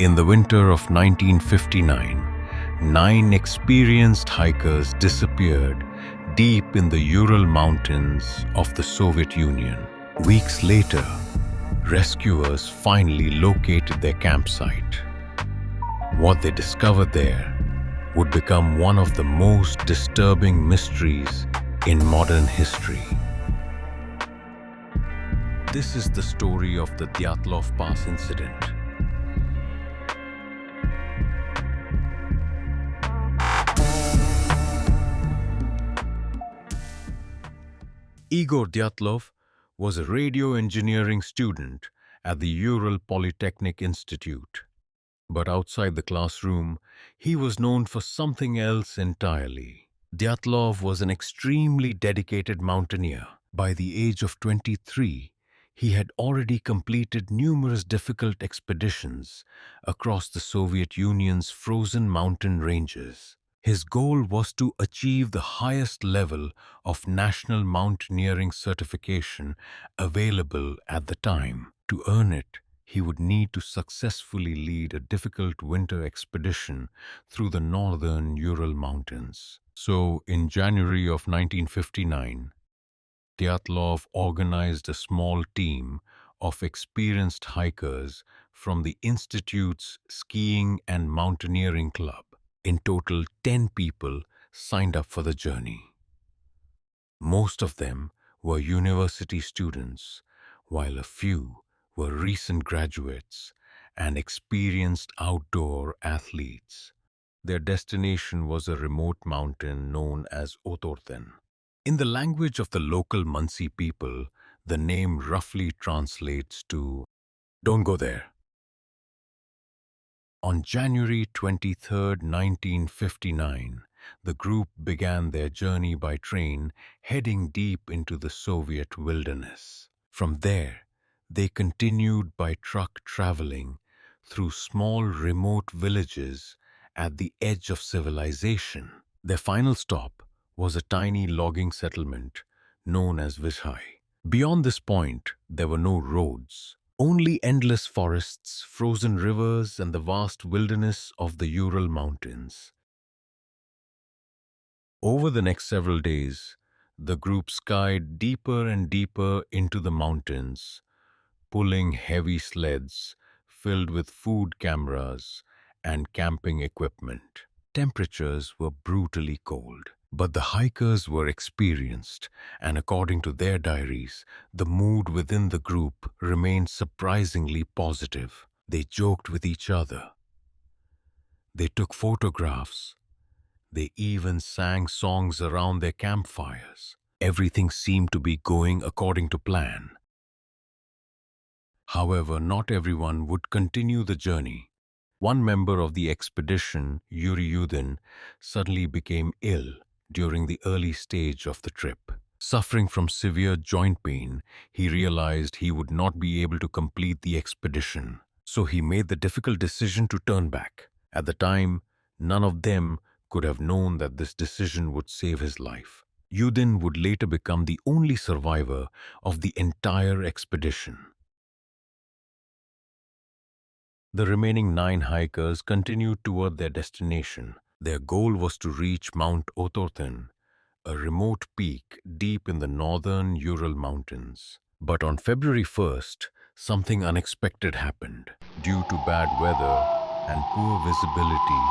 In the winter of 1959, 9 experienced hikers disappeared deep in the Ural Mountains of the Soviet Union. Weeks later, rescuers finally located their campsite. What they discovered there would become one of the most disturbing mysteries in modern history. This is the story of the Dyatlov Pass Incident. Igor Dyatlov was a radio engineering student at the Ural Polytechnic Institute. But outside the classroom, he was known for something else entirely. Dyatlov was an extremely dedicated mountaineer. By the age of 23, he had already completed numerous difficult expeditions across the Soviet Union's frozen mountain ranges. His goal was to achieve the highest level of national mountaineering certification available at the time. To earn it, he would need to successfully lead a difficult winter expedition through the northern Ural Mountains. So, in January of 1959, Dyatlov organized a small team of experienced hikers from the Institute's skiing and mountaineering club. In total, 10 people signed up for the journey. Most of them were university students, while a few were recent graduates and experienced outdoor athletes. Their destination was a remote mountain known as Otorten. In the language of the local Munsi people, the name roughly translates to "Don't go there." On January 23, 1959, the group began their journey by train, heading deep into the Soviet wilderness. From there, they continued by truck, traveling through small remote villages at the edge of civilization. Their final stop was a tiny logging settlement known as Vishai. Beyond this point, there were no roads, only endless forests, frozen rivers, and the vast wilderness of the Ural Mountains. Over the next several days, the group skied deeper and deeper into the mountains, pulling heavy sleds filled with food cameras and camping equipment. Temperatures were brutally cold, but the hikers were experienced, and according to their diaries, the mood within the group remained surprisingly positive. They joked with each other. They took photographs. They even sang songs around their campfires. Everything seemed to be going according to plan. However, not everyone would continue the journey. One member of the expedition, Yuri Yudin, suddenly became ill during the early stage of the trip. Suffering from severe joint pain, he realized he would not be able to complete the expedition. So he made the difficult decision to turn back. At the time, none of them could have known that this decision would save his life. Yudin would later become the only survivor of the entire expedition. The remaining 9 hikers continued toward their destination. Their goal was to reach Mount Otorten, a remote peak deep in the northern Ural Mountains. But on February 1st, something unexpected happened. Due to bad weather and poor visibility,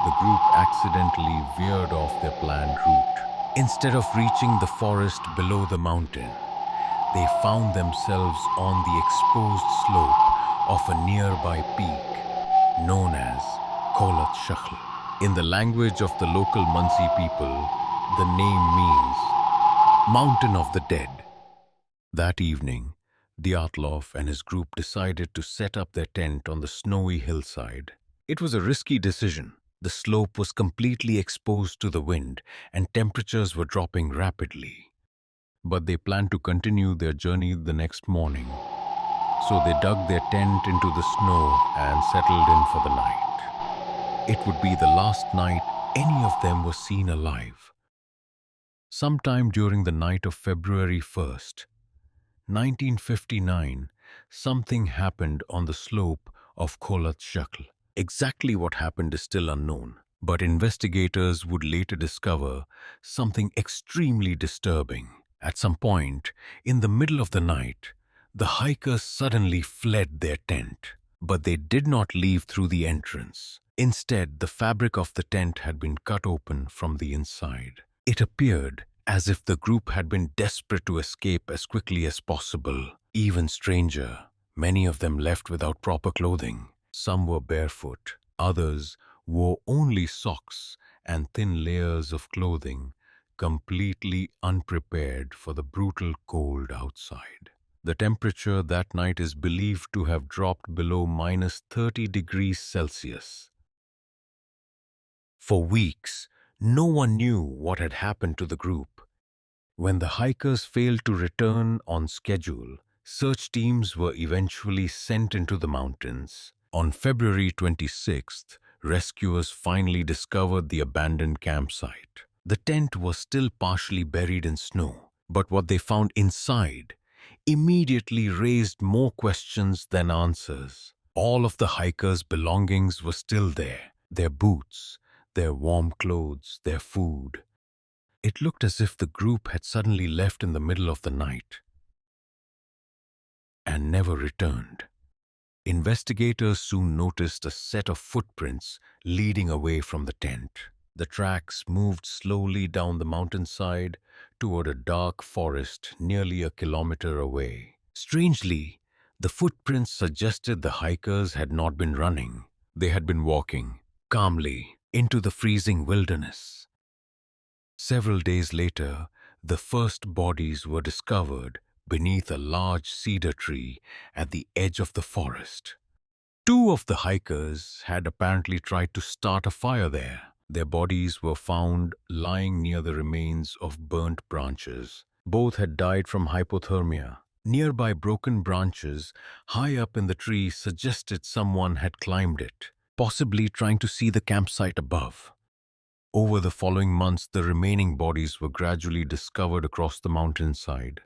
the group accidentally veered off their planned route. Instead of reaching the forest below the mountain, they found themselves on the exposed slope of a nearby peak known as Kholat Shakhl. In the language of the local Munsi people, the name means Mountain of the Dead. That evening, Dyatlov and his group decided to set up their tent on the snowy hillside. It was a risky decision. The slope was completely exposed to the wind and temperatures were dropping rapidly. But they planned to continue their journey the next morning. So they dug their tent into the snow and settled in for the night. It would be the last night any of them was seen alive. Sometime during the night of February 1st, 1959, something happened on the slope of Kholat Shakhl. Exactly what happened is still unknown, but investigators would later discover something extremely disturbing. At some point, in the middle of the night, the hikers suddenly fled their tent. But they did not leave through the entrance. Instead, the fabric of the tent had been cut open from the inside. It appeared as if the group had been desperate to escape as quickly as possible. Even stranger, many of them left without proper clothing. Some were barefoot, others wore only socks and thin layers of clothing, completely unprepared for the brutal cold outside. The temperature that night is believed to have dropped below -30 degrees Celsius. For weeks, no one knew what had happened to the group. When the hikers failed to return on schedule, search teams were eventually sent into the mountains. On February 26th, rescuers finally discovered the abandoned campsite. The tent was still partially buried in snow, but what they found inside immediately raised more questions than answers. All of the hikers' belongings were still there: their boots, their warm clothes, their food. It looked as if the group had suddenly left in the middle of the night and never returned. Investigators soon noticed a set of footprints leading away from the tent. The tracks moved slowly down the mountainside toward a dark forest nearly a kilometer away. Strangely, the footprints suggested the hikers had not been running. They had been walking calmly into the freezing wilderness. Several days later, the first bodies were discovered beneath a large cedar tree at the edge of the forest. Two of the hikers had apparently tried to start a fire there. Their bodies were found lying near the remains of burnt branches. Both had died from hypothermia. Nearby broken branches high up in the tree suggested someone had climbed it, possibly trying to see the campsite above. Over the following months, the remaining bodies were gradually discovered across the mountainside.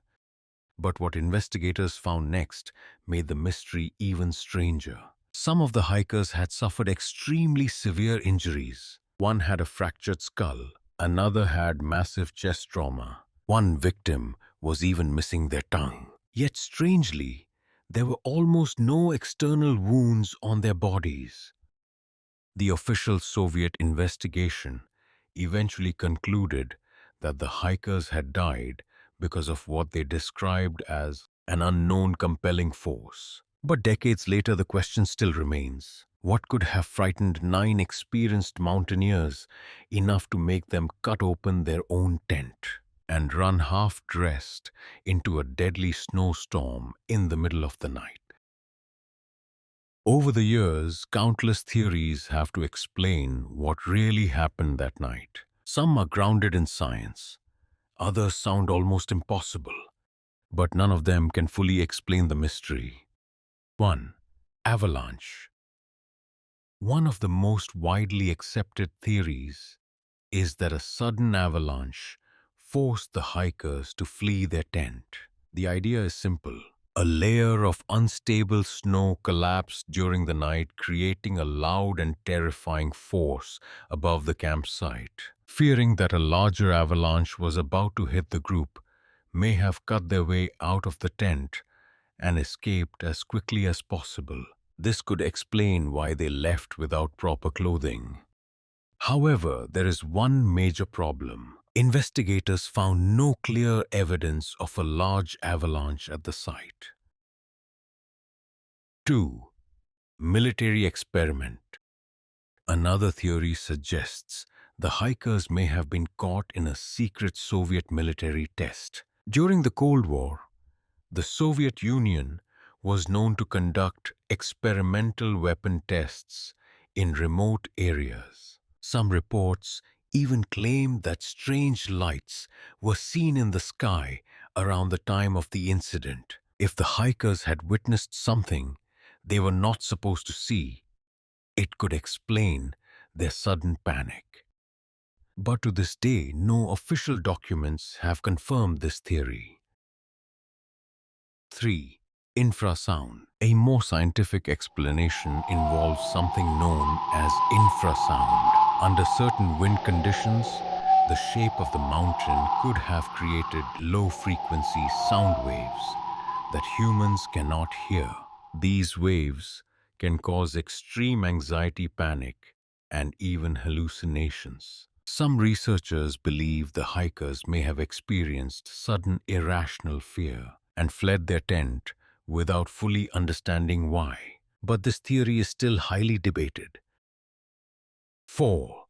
But what investigators found next made the mystery even stranger. Some of the hikers had suffered extremely severe injuries. One had a fractured skull, another had massive chest trauma. One victim was even missing their tongue. Yet strangely, there were almost no external wounds on their bodies. The official Soviet investigation eventually concluded that the hikers had died because of what they described as an unknown compelling force. But decades later, the question still remains: what could have frightened 9 experienced mountaineers enough to make them cut open their own tent and run half-dressed into a deadly snowstorm in the middle of the night? Over the years, countless theories have to explain what really happened that night. Some are grounded in science, others sound almost impossible, but none of them can fully explain the mystery. 1. Avalanche. One of the most widely accepted theories is that a sudden avalanche forced the hikers to flee their tent. The idea is simple. A layer of unstable snow collapsed during the night, creating a loud and terrifying force above the campsite. Fearing that a larger avalanche was about to hit the group, may have cut their way out of the tent and escaped as quickly as possible. This could explain why they left without proper clothing. However, there is one major problem. Investigators found no clear evidence of a large avalanche at the site. 2. Military experiment. Another theory suggests the hikers may have been caught in a secret Soviet military test. During the Cold War, the Soviet Union was known to conduct experimental weapon tests in remote areas. Some reports even claimed that strange lights were seen in the sky around the time of the incident. If the hikers had witnessed something they were not supposed to see, it could explain their sudden panic. But to this day, no official documents have confirmed this theory. 3. Infrasound. A more scientific explanation involves something known as infrasound. Under certain wind conditions, the shape of the mountain could have created low-frequency sound waves that humans cannot hear. These waves can cause extreme anxiety, panic, and even hallucinations. Some researchers believe the hikers may have experienced sudden irrational fear and fled their tent without fully understanding why. But this theory is still highly debated. 4.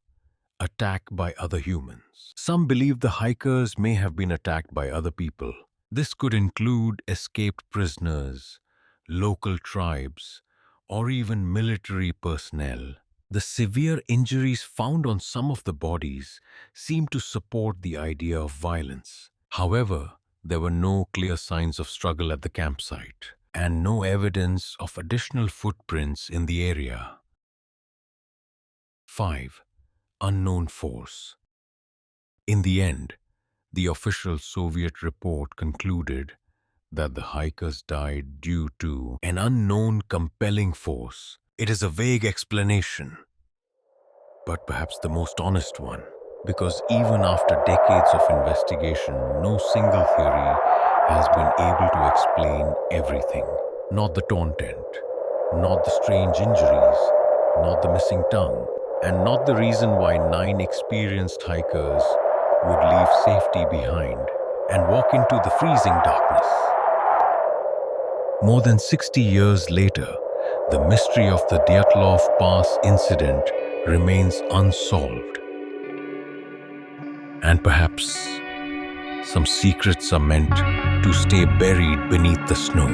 Attack by other humans. Some believe the hikers may have been attacked by other people. This could include escaped prisoners, local tribes, or even military personnel. The severe injuries found on some of the bodies seem to support the idea of violence. However, there were no clear signs of struggle at the campsite, and no evidence of additional footprints in the area. 5. Unknown force. In the end, the official Soviet report concluded that the hikers died due to an unknown compelling force. It is a vague explanation, but perhaps the most honest one, because even after decades of investigation, no single theory has been able to explain everything. Not the torn tent, not the strange injuries, not the missing tongue, and not the reason why 9 experienced hikers would leave safety behind and walk into the freezing darkness. More than 60 years later, the mystery of the Dyatlov Pass Incident remains unsolved. And perhaps some secrets are meant to stay buried beneath the snow.